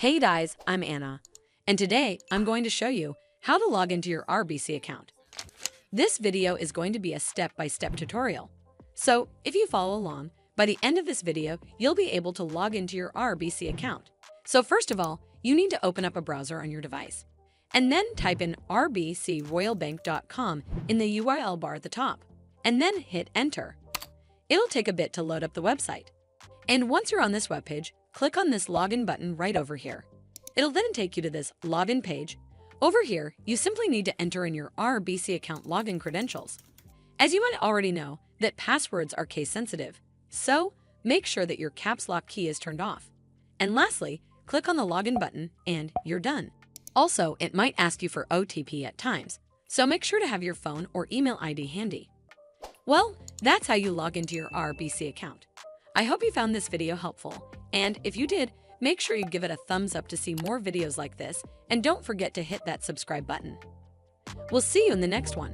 Hey guys, I'm Anna, and today I'm going to show you how to log into your RBC account. This video is going to be a step-by-step tutorial, so if you follow along, by the end of this video, you'll be able to log into your RBC account. So first of all, you need to open up a browser on your device, and then type in rbcroyalbank.com in the URL bar at the top, and then hit enter. It'll take a bit to load up the website. And once you're on this webpage, click on this login button right over here. It'll then take you to this login page. Over here, you simply need to enter in your RBC account login credentials. As you might already know, that passwords are case sensitive, so make sure that your caps lock key is turned off. And lastly, click on the login button and you're done. Also, it might ask you for OTP at times, so make sure to have your phone or email ID handy. Well, that's how you log into your RBC account. I hope you found this video helpful, and if you did, make sure you give it a thumbs up to see more videos like this, and don't forget to hit that subscribe button. We'll see you in the next one.